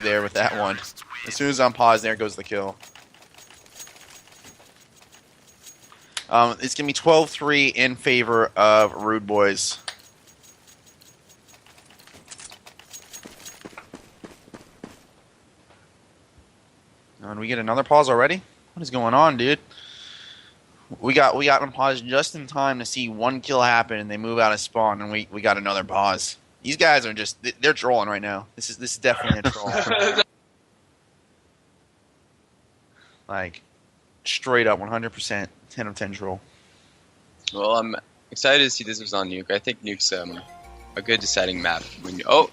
there with that one. As soon as I'm paused, there goes the kill. It's going to be 12-3 in favor of RudeBoys. And we get another pause already? What is going on, dude? We got them paused just in time to see one kill happen, and they move out of spawn, and we got another pause. These guys are just, they're trolling right now. This is definitely a troll. Like, straight up 100% 10 of 10 troll. Well, I'm excited to see this was on Nuke. I think Nuke's a good deciding map. When you, oh,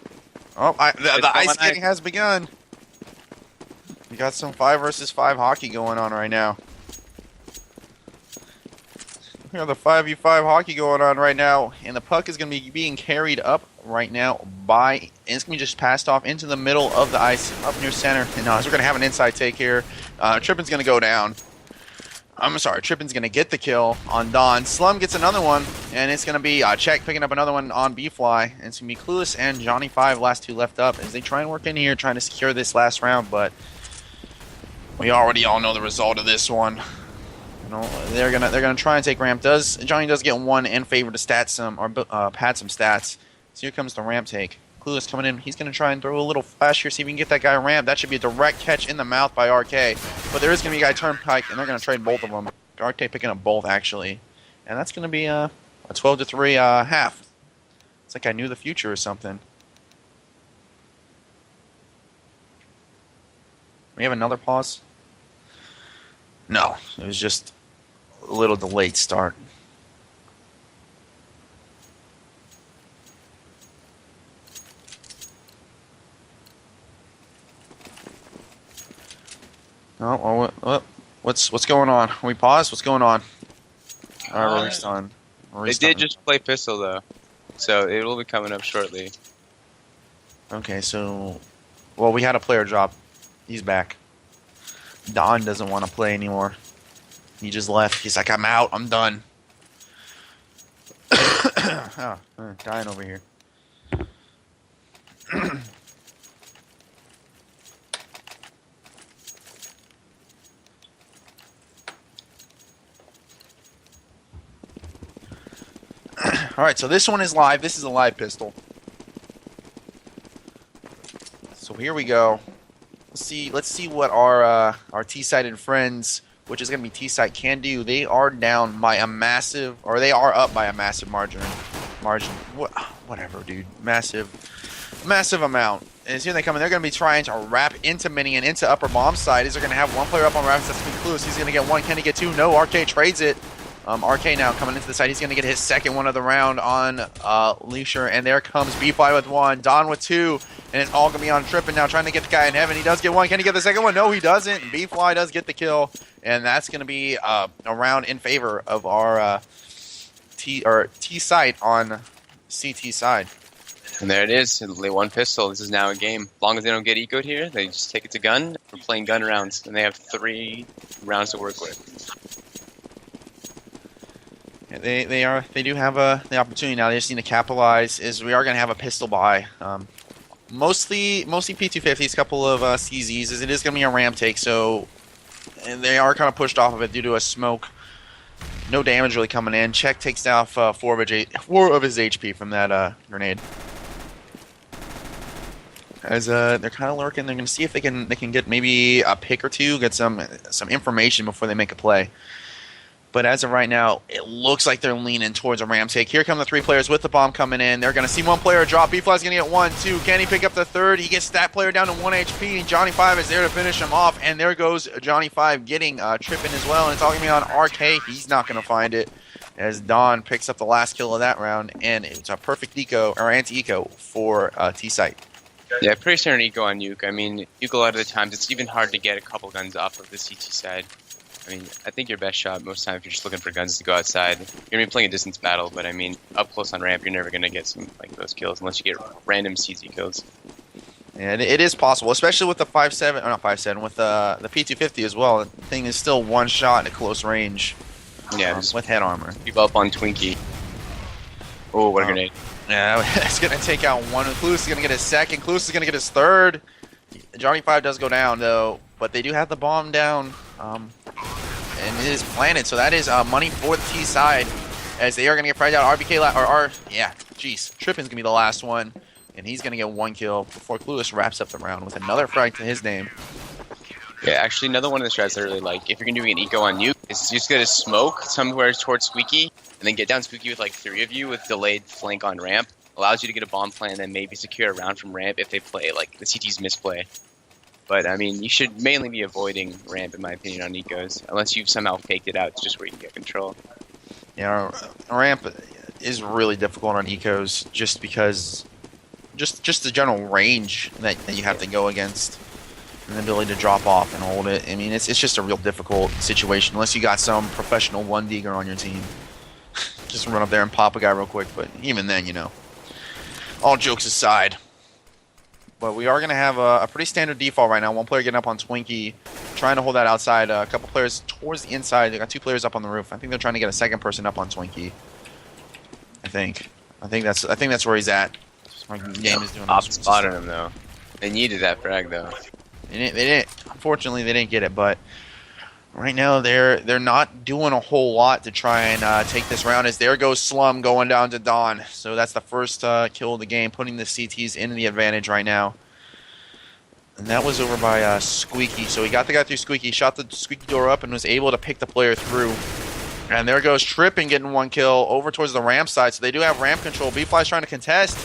the ice skating has begun. We got some 5 versus 5 hockey going on right now. We got the 5v5 hockey going on right now, and the puck is going to be being carried up right now by, and it's going to be just passed off into the middle of the ice, up near center. And we're going to have an inside take here. Trippin's going to go down. I'm sorry, Trippin's going to get the kill on Don. Slum gets another one, and it's going to be Check picking up another one on B-Fly. And it's going to be Clueless and Johnny5, last 2 left up, as they try and work in here, trying to secure this last round, but we already all know the result of this one. You know, they're gonna try and take ramp. Johnny does get 1 in favor to stat some or pad some stats. So here comes the ramp take. Clueless coming in. He's gonna try and throw a little flash here, see if we can get that guy ramp. That should be a direct catch in the mouth by RK. But there is gonna be a guy turnpike, and they're gonna trade both of them. RK picking up both actually, and that's gonna be a 12-3 half. It's like I knew the future or something. We have another pause. No, it was just a little delayed start. What's going on? Are we paused? What's going on? Alright, we're restarting. They did just play pistol though, so it will be coming up shortly. Okay, so well, we had a player drop. He's back. Don doesn't want to play anymore. He just left. He's like, I'm out. I'm done. Oh, dying over here. Alright, so this one is live. This is a live pistol. So here we go. Let's see what our TSiTE and friends, which is going to be TSiTE, can do. They are down by a massive, or they are up by a massive margin. Whatever, dude. Massive amount. And here they come, and they're going to be trying to wrap into mini and into upper bomb side. They're going to have one player up on raps. That's going to be Clueless. He's going to get 1. Can he get 2? No. RK trades it. RK now coming into the side. He's going to get his second one of the round on Leisure. And there comes B-Fly with 1. Don with 2. And it's all going to be on Trippin now, trying to get the guy in heaven. He does get 1. Can he get the second one? No, he doesn't. B-Fly does get the kill. And that's going to be a round in favor of our TSiTE on CT side. And there it is. They won pistol. This is now a game. As long as they don't get ecoed here, they just take it to gun. We're playing gun rounds. And they have 3 rounds to work with. They do have the opportunity now. They just need to capitalize. We are going to have a pistol buy. Mostly P250s, couple of CZs. As it is going to be a ramp take, so and they are kind of pushed off of it due to a smoke. No damage really coming in. Check takes off 4 of his HP from that grenade. As they're kind of lurking, they're going to see if they can get maybe a pick or 2, get some information before they make a play. But as of right now, it looks like they're leaning towards a ramp take. Here come the 3 players with the bomb coming in. They're going to see 1 player drop. B-Fly's going to get 1, 2. Can he pick up the 3rd? He gets that player down to 1 HP. And Johnny5 is there to finish him off. And there goes Johnny5 getting Trippin as well. And it's all going to be on RK. He's not going to find it. As Don picks up the last kill of that round. And it's a perfect eco, or anti-eco, for TSiTE. Yeah, pretty certain eco on Nuke. I mean, Nuke a lot of the times, it's even hard to get a couple guns off of the CT side. I mean, I think your best shot most times if you're just looking for guns is to go outside. You're going to be playing a distance battle, but I mean, up close on ramp, you're never going to get some like those kills unless you get random CZ kills. And it is possible, especially with the 5.7, or not 5.7, with the P250 as well. The thing is still 1 shot at close range. Yeah, with head armor. Keep up on Twinkie. Oh, what a grenade. Yeah, it's going to take out 1. Clueless is going to get his 2nd. Clueless is going to get his 3rd. Johnny 5 does go down though, but they do have the bomb down, and it is planted. So that is money for the T side, as they are gonna get fried out. Trippin's gonna be the last one, and he's gonna get 1 kill before Clueless wraps up the round with another frag to his name. Yeah, actually, another one of the strats I really like, if you're going to do an eco on nuke, is just going to smoke somewhere towards Squeaky, and then get down Squeaky with like 3 of you with delayed flank on ramp. Allows you to get a bomb plant and then maybe secure a round from ramp if they play like the CT's misplay. But I mean, you should mainly be avoiding ramp in my opinion on ecos, unless you've somehow faked it out. It's just where you can get control. Yeah, ramp is really difficult on ecos just because, just the general range that you have to go against. And the ability to drop off and hold it. I mean, it's just a real difficult situation unless you got some professional 1-digger on your team. Just run up there and pop a guy real quick. But even then, you know, all jokes aside. But we are going to have a pretty standard default right now. 1 player getting up on Twinkie, trying to hold that outside. A couple players towards the inside. They got 2 players up on the roof. I think they're trying to get a second person up on Twinkie. I think that's where he's at. My game is doing Op spotted him though. They needed that frag though. They didn't. Unfortunately, they didn't get it. But right now, they're not doing a whole lot to try and take this round. As there goes Slum going down to Dawn. So that's the first kill of the game, putting the CTs in the advantage right now. And that was over by Squeaky. So he got the guy through Squeaky, shot the Squeaky door up, and was able to pick the player through. And there goes Trippin getting 1 kill over towards the ramp side. So they do have ramp control. B-Fly's trying to contest.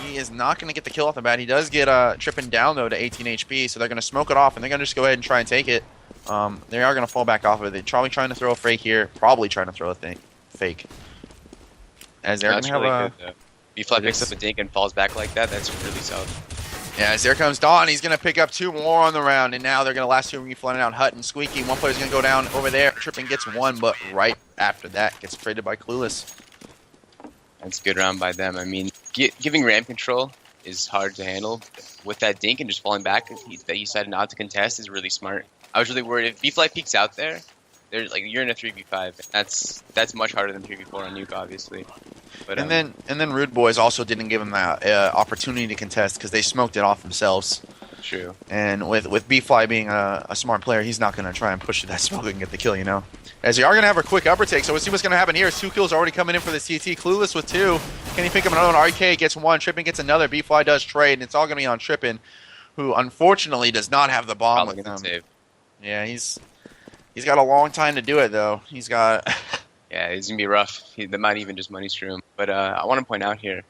He is not going to get the kill off the bat. He does get Trippin down, though, to 18 HP, so they're going to smoke it off, and they're going to just go ahead and try and take it. They are going to fall back off of it. They're probably trying to throw a fake here. Probably trying to throw a fake. As they're going to have really good, B-Fly picks up a dink and falls back like that. That's really solid. Yeah, as there comes Dawn. He's going to pick up 2 more on the round, and now they're going to last 2 refloating out Hut and Squeaky. 1 player's going to go down over there. Trippin gets 1, but right after that gets traded by Clueless. That's a good round by them. I mean, giving ramp control is hard to handle. With that dink and just falling back that he decided not to contest is really smart. I was really worried if B-Fly peeks out there, you're in a 3v5. That's much harder than 3v4 on nuke, obviously. But, and then RudeBoys also didn't give him that opportunity to contest because they smoked it off themselves. True. And with B-Fly being a smart player, he's not going to try and push that smoke and get the kill, you know. As they are going to have a quick upper take, so we'll see what's going to happen here. 2 kills already coming in for the CT. Clueless with 2. Can he pick up another one? RK gets 1. Trippin gets another. B-Fly does trade, and it's all going to be on Trippin, who unfortunately does not have the bomb with him. Save. Yeah, he's got a long time to do it, though. He's got... Yeah, it's going to be rough. That might even just money stream. But I want to point out here,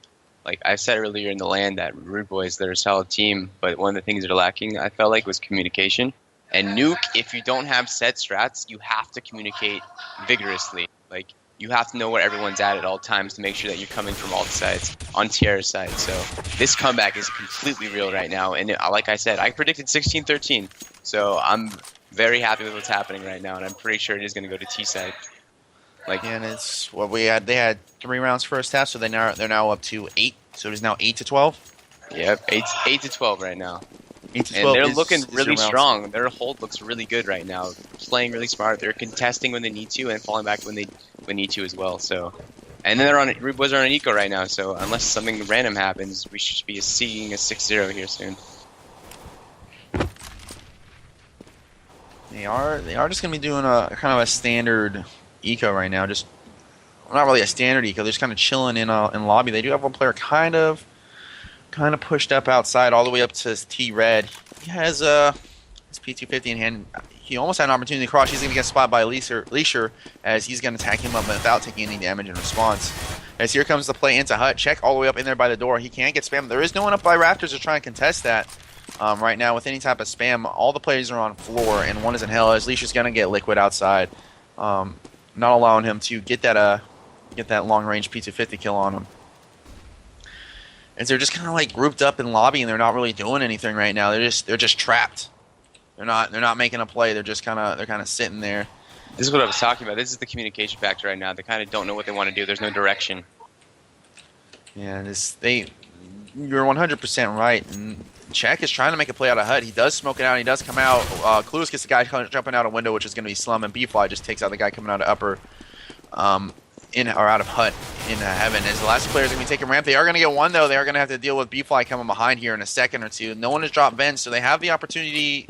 like I said earlier in the LAN, that RudeBoys, they're a solid team, but one of the things they're lacking, I felt like, was communication. And nuke, if you don't have set strats, you have to communicate vigorously. Like, you have to know where everyone's at all times to make sure that you're coming from all the sides, on Tierra's side. So this comeback is completely real right now. And like I said, I predicted 16-13. So I'm very happy with what's happening right now, and I'm pretty sure it is going to go to TSiTE. And it's what we had. They had 3 rounds first half, so they're now up to 8. So it is now 8-12. Yep, 8-12 right now. 8-12 and they're looking really strong. Their hold looks really good right now. Playing really smart. They're contesting when they need to and falling back when they need to as well. So, and then RudeBoys are on an eco right now. So unless something random happens, we should be seeing a 6-0 here soon. They are just gonna be doing a kind of a standard eco right now. Just not really a standard eco. They're just kind of chilling in lobby. They do have 1 player kind of pushed up outside all the way up to T-Red. He has his P250 in hand. He almost had an opportunity to cross. He's going to get spotted by Leisure as he's going to attack him up without taking any damage in response. As here comes the play into Hut. Check all the way up in there by the door. He can't get spammed. There is no one up by Raptors to try and contest that right now with any type of spam. All the players are on floor, and one is in hell as Leisha's going to get liquid outside, not allowing him to get that long-range P250 kill on him. As they're just kind of like grouped up in lobby and they're not really doing anything right now. They're just trapped. They're not making a play. They're kind of sitting there. This is what I was talking about. This is the communication factor right now. They kind of don't know what they want to do. There's no direction. Yeah, you're 100% right. And Check is trying to make a play out of Hut. He does smoke it out. And he does come out. Clueless gets the guy jumping out a window, which is going to be Slum, and B-Fly just takes out the guy coming out of upper. in or out of hut in heaven. As the last players are going to be taking ramp, they are going to get one though. They are going to have to deal with B-Fly coming behind here in a second or two. No one has dropped vents, so they have the opportunity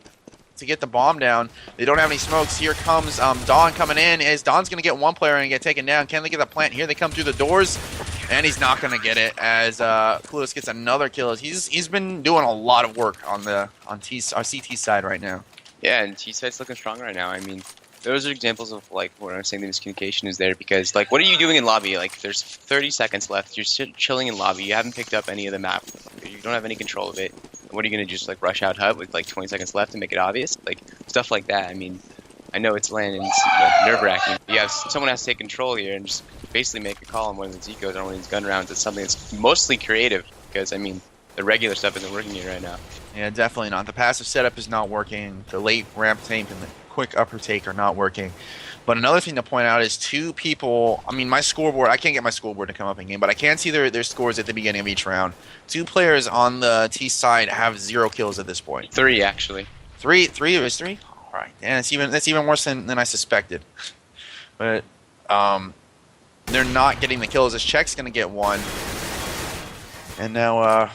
to get the bomb down. They don't have any smokes. Here comes Dawn coming in. As Dawn's going to get one player and get taken down. Can they get the plant here? They come through the doors, and he's not going to get it. As Clueless gets another kill. He's been doing a lot of work on our CT side right now. Yeah, and TSiTE's looking strong right now. I mean, those are examples of like where I'm saying the miscommunication is there, because like, what are you doing in lobby? Like, there's 30 seconds left. You're chilling in lobby. You haven't picked up any of the map. You don't have any control of it. What are you gonna just like rush out hut with like 20 seconds left and make it obvious? Like stuff like that. I mean, I know it's LAN and it's nerve-wracking. You have someone has to take control here and just basically make a call on one of these ecos on one of these gun rounds. It's something that's mostly creative, because I mean, the regular stuff isn't working here right now. Yeah, definitely not. The passive setup is not working. The late ramp take and the quick upper take are not working. But another thing to point out is two people, I mean, my scoreboard, I can't get my scoreboard to come up in game, but I can see their scores at the beginning of each round. Two players on the T side have 0 kills at this point. 3, actually. Three? Is 3? All right. Yeah, that's even worse than I suspected. But they're not getting the kills. This Check's going to get one. And now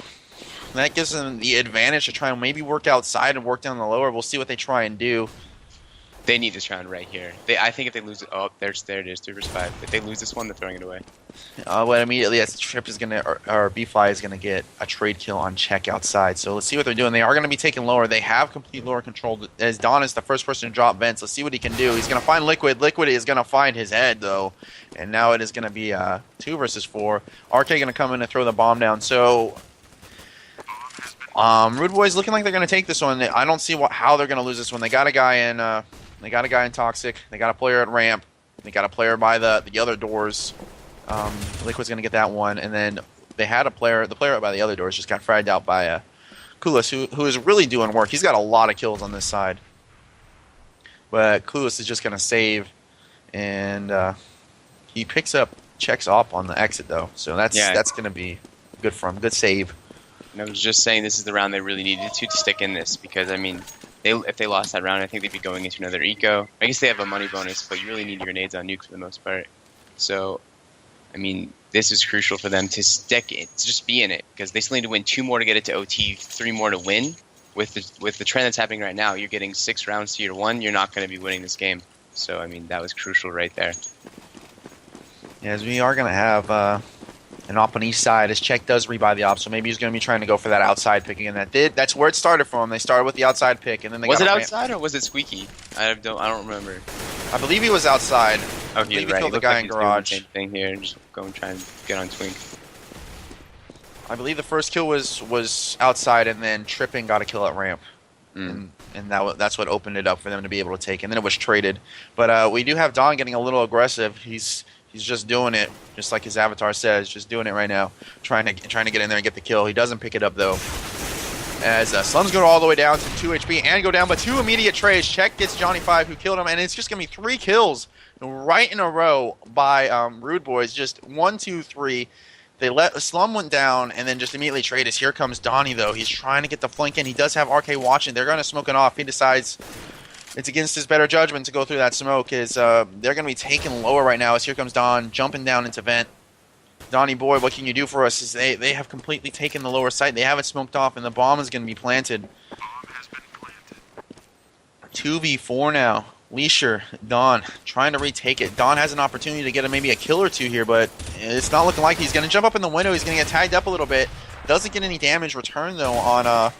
that gives them the advantage to try and maybe work outside and work down the lower. We'll see what they try and do. They need this round right here. I think if they lose it, oh, there it is, 3 versus 5. If they lose this one, they're throwing it away. Well, immediately, yes, Trip is going to, or B-Fly is going to get a trade kill on Check outside. So let's see what they're doing. They are going to be taking lower. They have complete lower control. As Don is the first person to drop vents, let's see what he can do. He's going to find Liquid. Liquid is going to find his head, though. And now it is going to be 2 versus 4. RK going to come in and throw the bomb down. So RudeBoys looking like they're going to take this one. I don't see how they're going to lose this one. They got a guy in... They got a guy in Toxic. They got a player at ramp. They got a player by the other doors. Liquid's gonna get that one, and then they had a player. The player by the other doors just got fragged out by Clueless, who is really doing work. He's got a lot of kills on this side, but Clueless is just gonna save, and he picks up checks up on the exit though. So that's gonna be good for him. Good save. And I was just saying this is the round they really needed to stick in this, because I mean, if they lost that round, I think they'd be going into another eco. I guess they have a money bonus, but you really need your grenades on nuke for the most part. So, I mean, this is crucial for them to stick it, to just be in it, because they still need to win 2 more to get it to OT, 3 more to win. With the trend that's happening right now, you're getting 6 rounds to your 1. You're not going to be winning this game. So, I mean, that was crucial right there. Yeah, as we are going to have an op on each side, as Check does rebuy the op, so maybe he's going to be trying to go for that outside pick again. That's where it started from. They started with the outside pick, and then they was got it outside or was it squeaky? I don't remember. I believe he was outside. Oh, he right. Killed the guy in garage. Same thing here, and just go and try and get on Twink. I believe the first kill was outside, and then Tripping got a kill at ramp, and that's what opened it up for them to be able to take. And then it was traded. But we do have Don getting a little aggressive. He's just doing it, just like his avatar says, just doing it right now, trying to get in there and get the kill. He doesn't pick it up though. As Slums go all the way down to 2 HP and go down, but 2 immediate trades. Check gets Johnny 5, who killed him, and it's just gonna be 3 kills right in a row by RudeBoys. Just 1, 2, 3. Slum went down and then just immediately traded. Here comes Donnie though. He's trying to get the flank in. He does have RK watching. They're gonna smoke it off. He decides it's against his better judgment to go through that smoke. They're going to be taken lower right now as here comes Don jumping down into vent. Donnie boy, what can you do for us? As they have completely taken the lower site. They have it smoked off, and the bomb is going to be planted. 2v4 now. Leisure, Don trying to retake it. Don has an opportunity to get maybe a kill or 2 here, but it's not looking like he's going to jump up in the window. He's going to get tagged up a little bit. Doesn't get any damage returned though on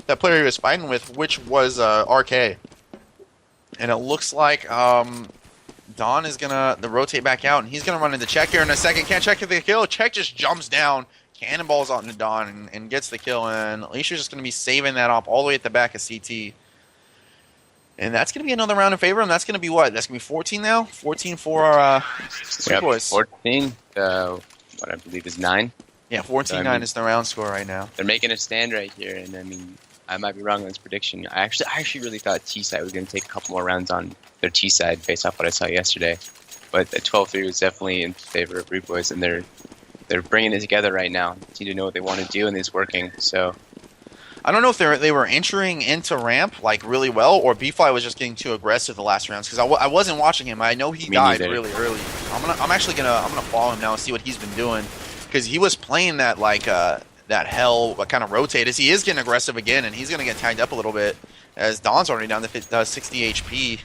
that player he was fighting with, which was RK. And it looks like Don is going to rotate back out, and he's going to run into Check here in a second. Can't Check get the kill. Check just jumps down, cannonballs onto Don, and gets the kill. And Alicia's just going to be saving that up all the way at the back of CT. And that's going to be another round in favor, and that's going to be what? That's going to be 14 now? 14 for our RudeBoys. 14, what I believe is 9. Yeah, 14-9 is the round score right now. They're making a stand right here, and I mean, I might be wrong on this prediction. I actually really thought TSiTE was going to take a couple more rounds on their T side based off what I saw yesterday. But the 12-3 was definitely in favor of RudeBoys, and they're bringing it together right now. They seem to know what they want to do, and it's working. So I don't know if they were entering into ramp like really well, or B-Fly was just getting too aggressive the last rounds because I wasn't watching him. I know he died really early. I'm actually gonna follow him now and see what he's been doing because he was playing that like that hell kind of rotate as he is getting aggressive again, and he's gonna get tagged up a little bit as Don's already down to 60 HP.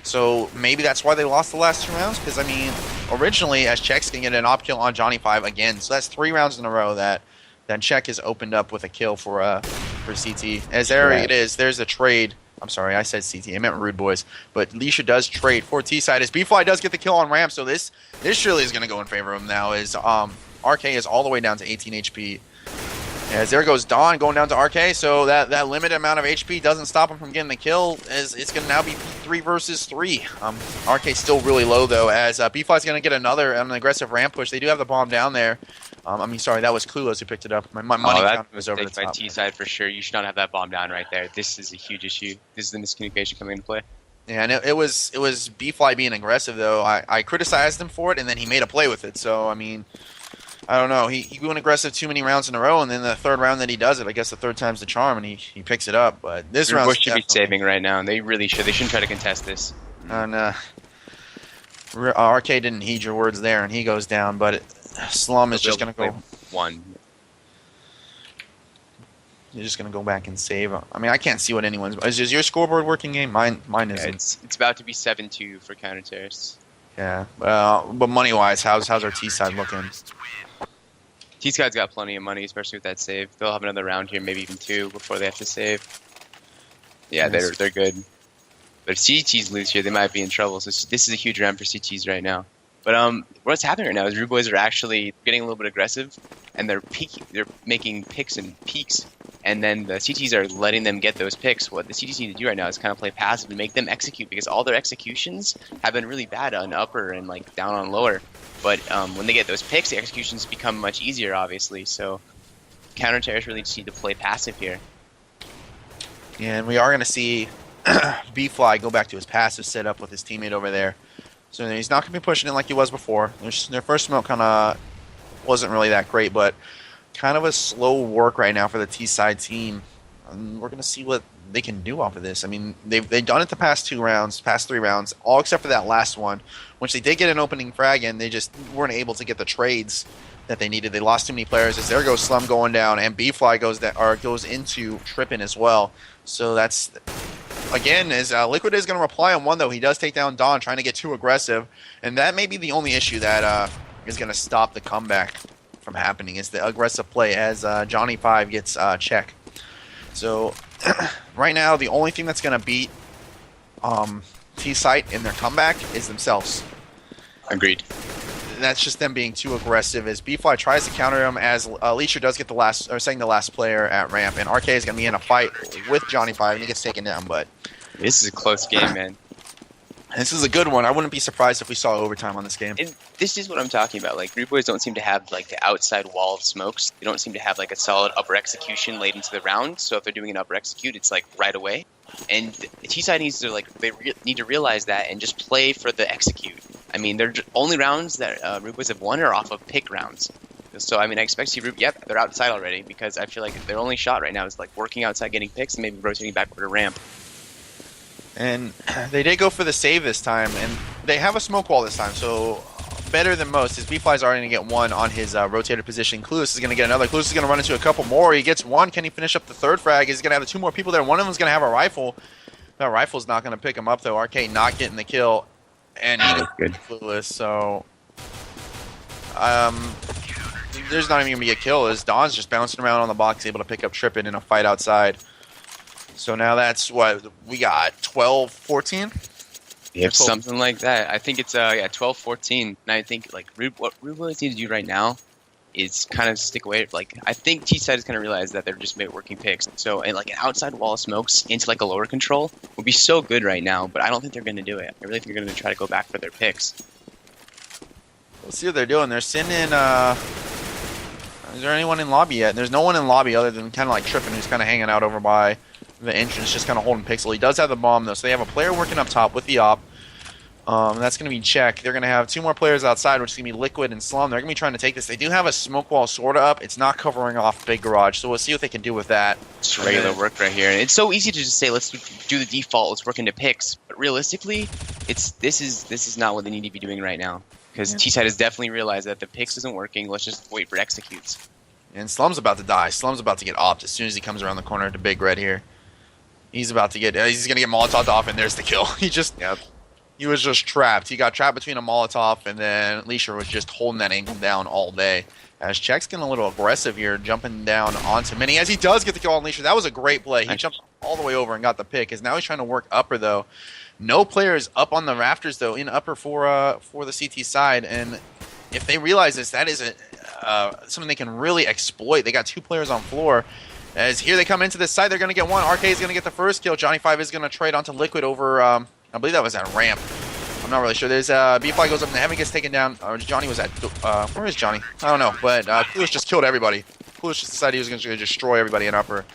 So maybe that's why they lost the last 2 rounds because I mean originally as Check's gonna get an op kill on Johnny 5 again, so that's 3 rounds in a row that Check has opened up with a kill for CT. As there it is, there's a trade. I'm sorry, I said CT. I meant RudeBoys. But Leisha does trade for TSiTE as B-Fly does get the kill on ramp, so this surely is going to go in favor of him now as RK is all the way down to 18 HP. As there goes Don going down to RK, so that limited amount of HP doesn't stop him from getting the kill, as it's going to now be 3 versus 3. RK's still really low, though, as B-Fly's going to get an aggressive ramp push. They do have the bomb down there. I mean, sorry, that was Clueless who picked it up. My money count was over the top. By TSiTE for sure. You should not have that bomb down right there. This is a huge issue. This is the miscommunication coming into play. Yeah, and it was B-Fly being aggressive, though. I criticized him for it, and then he made a play with it. So, I mean, I don't know. He went aggressive too many rounds in a row, and then the 3rd round that he does it, I guess the 3rd time's the charm, and he picks it up. But this round should be saving right now, and they really should. They shouldn't try to contest this. And RK didn't heed your words there, and he goes down, but Slum is just going to go... 1. You're just going to go back and save. I mean, I can't see what anyone's... Is your scoreboard working game? Mine isn't. It's about to be 7-2 for counter terrorists. Yeah. But money-wise, how's our TSiTE looking? TSiTE's got plenty of money, especially with that save. They'll have another round here, maybe even 2 before they have to save. Yeah, Yes. they're good. But if CTs lose here, they might be in trouble. So this is a huge round for CTs right now. But what's happening right now is RudeBoys are actually getting a little bit aggressive, and they're making picks and peaks, and then the CTs are letting them get those picks. What the CTs need to do right now is kind of play passive and make them execute, because all their executions have been really bad on upper and like down on lower. But when they get those picks, the executions become much easier, obviously. So counter terrorists really just need to play passive here. Yeah, and we are going to see B-Fly go back to his passive setup with his teammate over there. So he's not going to be pushing it like he was before. Their first smoke kind of wasn't really that great, but kind of a slow work right now for the TSiTE team. And we're going to see what they can do off of this. I mean, they've done it the past 3 rounds, all except for that last one, which they did get an opening frag, and they just weren't able to get the trades that they needed. They lost too many players. As there goes Slum going down, and B-Fly goes into tripping as well. So that's... Again, as Liquid is going to reply on one, though. He does take down Don, trying to get too aggressive. And that may be the only issue that is going to stop the comeback from happening, is the aggressive play as Johnny 5 gets check. So, right now, the only thing that's going to beat TSiTE in their comeback is themselves. Agreed. That's just them being too aggressive as B-Fly tries to counter him as Leisha does get the last player at ramp, and RK is going to be in a fight with Johnny 5 and he gets taken down, but this is a close game, man. This is a good one. I wouldn't be surprised if we saw overtime on this game. And this is what I'm talking about. Like, RudeBoys don't seem to have like the outside wall of smokes. They don't seem to have like a solid upper execution late into the round. So if they're doing an upper execute, it's like right away. And TSiTE needs to need to realize that and just play for the execute. I mean, they're only rounds that RudeBoys have won are off of pick rounds. So I mean, I expect to see yep, they're outside already, because I feel like their only shot right now is like working outside, getting picks, and maybe rotating backward to ramp. And they did go for the save this time, and they have a smoke wall this time, so better than most. His B-Fly's already going to get one on his rotator position. Clueless is going to get another. Clueless is going to run into a couple more. He gets one. Can he finish up the 3rd frag? He's going to have 2 more people there. One of them is going to have a rifle. That rifle's not going to pick him up, though. RK not getting the kill, and he gets Clueless, so... there's not even going to be a kill, as Don's just bouncing around on the box, able to pick up Trippin in a fight outside. So now that's what we got, 12-14? Yeah, something like that. I think it's 12-14. And I think like what RudeBoys need to do right now is kind of stick away. Like, I think TSiTE is going to realize that they're just working picks. So, and like an outside wall of smokes into like a lower control would be so good right now. But I don't think they're going to do it. I really think they're going to try to go back for their picks. We'll see what they're doing. They're sending. Is there anyone in lobby yet? There's no one in lobby other than kind of like Trippin, who's kind of hanging out over by the entrance, just kind of holding Pixel. He does have the bomb, though, so they have a player working up top with the op. That's going to be check. They're going to have 2 more players outside, which is going to be Liquid and Slum. They're going to be trying to take this. They do have a smoke wall sort of up. It's not covering off Big Garage, so we'll see what they can do with that. It's regular work right here. And it's so easy to just say, let's do the default, let's work into picks. But realistically, this is not what they need to be doing right now. Because TSiTE has definitely realized that the picks isn't working. Let's just wait for executes. And Slum's about to die. Slum's about to get opt as soon as he comes around the corner to Big Red here. He's about to get. He's going to get Molotov'd off, and there's the kill. He was just trapped. He got trapped between a Molotov, and then Leisure was just holding that angle down all day. As Check's getting a little aggressive here, jumping down onto Mini, as he does get the kill on Leisure. That was a great play. He jumped all the way over and got the pick. As now he's trying to work upper, though. No players up on the rafters, though, in upper for the CT side. And if they realize this, that is something they can really exploit. They got 2 players on floor. As here they come into this side, they're going to get one. RK is going to get the first kill. Johnny 5 is going to trade onto Liquid over, I believe that was at ramp. I'm not really sure. There's B-Fly goes up and the Heaven gets taken down. Johnny was at, where is Johnny? I don't know, but Clueless just killed everybody. Clueless just decided he was going to destroy everybody in upper.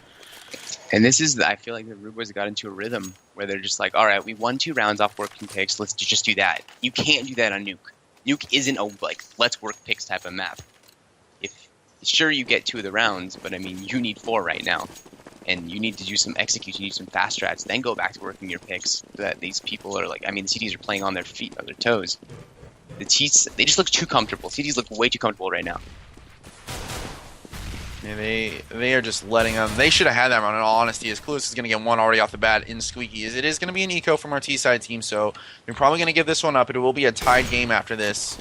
And this is, I feel like the RudeBoys got into a rhythm where they're just like, all right, we won 2 rounds off working picks. Let's just do that. You can't do that on Nuke. Nuke isn't a, let's work picks type of map. Sure, you get 2 of the rounds, but I mean, you need 4 right now. And you need to do some execution, you need some fast strats, then go back to working your picks. So that these people are like, I mean, the CTs are playing on their feet, on their toes. The Ts, they just look too comfortable. CTs look way too comfortable right now. Yeah, they are just letting them. They should have had that run, in all honesty, as Clueless is going to get one already off the bat in Squeaky. As it is going to be an eco from our TSiTE team, so they're probably going to give this one up. It will be a tied game after this.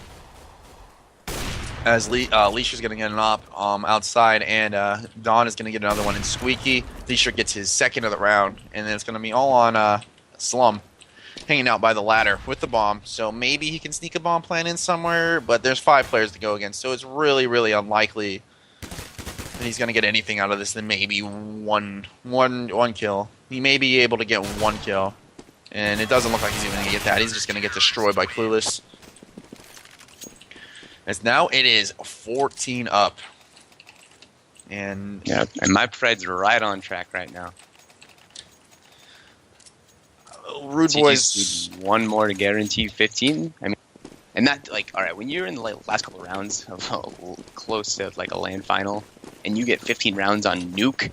As Leisha's going to get an op outside, and Don is going to get another one in Squeaky. Leisha gets his second of the round, and then it's going to be all on Slum, hanging out by the ladder with the bomb. So maybe he can sneak a bomb plan in somewhere, but there's 5 players to go against, so it's really, really unlikely that he's going to get anything out of this than maybe one kill. He may be able to get 1 kill, and it doesn't look like he's even going to get that. He's just going to get destroyed by Clueless. As now it is 14 up. And my Pred's right on track right now. RudeBoys, one more to guarantee 15. I mean, and that, like, all right, when you're in the last couple of rounds of close to like a LAN final, and you get 15 rounds on Nuke,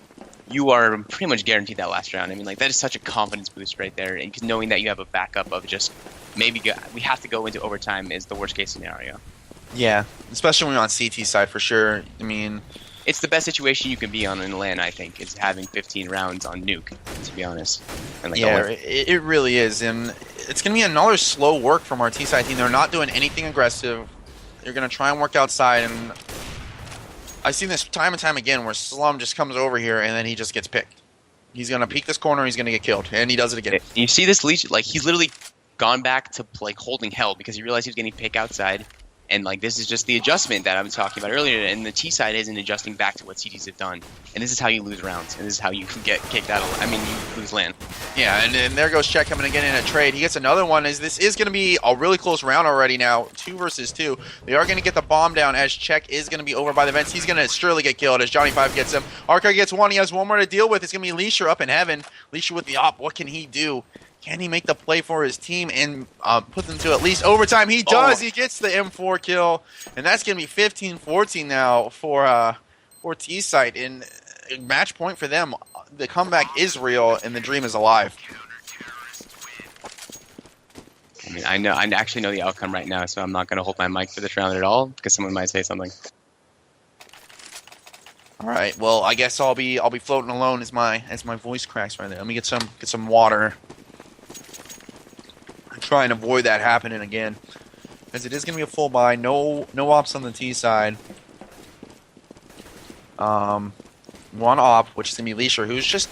you are pretty much guaranteed that last round. I mean, like, that is such a confidence boost right there, and knowing that you have a backup of just maybe we have to go into overtime is the worst case scenario. Yeah, especially when you're on CT side for sure. I mean, it's the best situation you can be on in LAN, I think, is having 15 rounds on Nuke, to be honest. And like, yeah, it really is. And it's going to be another slow work from our TSiTE team. They're not doing anything aggressive. They're going to try and work outside. And I've seen this time and time again where Slum just comes over here and then he just gets picked. He's going to peek this corner, he's going to get killed. And he does it again. You see this Leech, like, he's literally gone back to like holding hell because he realized he was getting picked outside. And like, this is just the adjustment that I was talking about earlier, and the TSiTE isn't adjusting back to what CTs have done. And this is how you lose rounds, and this is how you get kicked out of, you lose LAN. Yeah, and there goes Check coming again in a trade. He gets another one, as this is going to be a really close round already now, 2 versus 2. They are going to get the bomb down, as Check is going to be over by the vents. He's going to surely get killed, as Johnny 5 gets him. Arca gets one, he has one more to deal with. It's going to be Leisha up in heaven. Leisha with the op, what can he do? Can he make the play for his team and put them to at least overtime? He does. He gets the M4 kill, and that's going to be 15-14 now for TSiTE. And match point for them. The comeback is real, and the dream is alive. I mean, I actually know the outcome right now, so I'm not going to hold my mic for this round at all because someone might say something. All right. Well, I guess I'll be floating alone as my voice cracks right there. Let me get some water. Try and avoid that happening again, as it is going to be a full buy. No ops on the T side. One op, which is going to be Leisha, who's just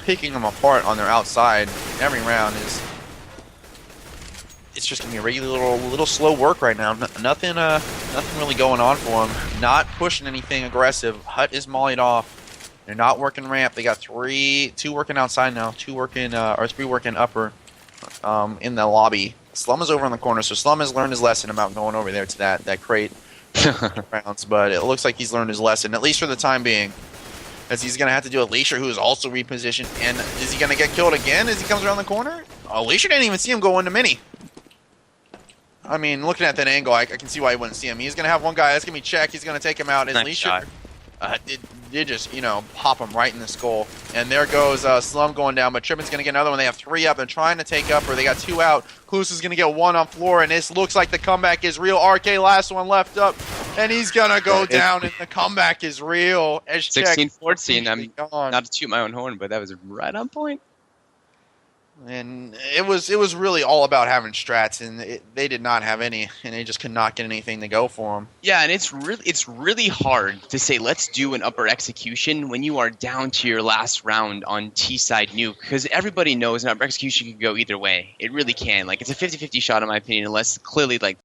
picking them apart on their outside every round. It's just going to be a regular little slow work right now. Nothing really going on for him. Not pushing anything aggressive. Hut is mollied off. They're not working ramp. They got 2 working outside now. 3 working upper. In the lobby. Slum is over in the corner, so Slum has learned his lesson about going over there to that crate rounds, but it looks like he's learned his lesson, at least for the time being, as he's going to have to do a Leisha, who is also repositioned. And is he going to get killed again as he comes around the corner? Oh, Leisha didn't even see him go into Mini. I mean, looking at that angle, I can see why he wouldn't see him. He's going to have one guy that's going to be checked. He's going to take him out. His Nice leash shot. did just, pop him right in the skull. And there goes Slum going down, but Trippin's going to get another one. They have 3 up. They're trying to take up, or they got 2 out. Cluse is going to get 1 on floor, and this looks like the comeback is real. RK last one left up, and he's going to go down, and the comeback is real. 16-14. I'm not to toot my own horn, but that was right on point. And it was really all about having strats, and they did not have any, and they just could not get anything to go for them. Yeah, and it's really hard to say let's do an upper execution when you are down to your last round on T-side nuke, because everybody knows an upper execution can go either way. It really can. Like, it's a 50-50 shot in my opinion, unless clearly like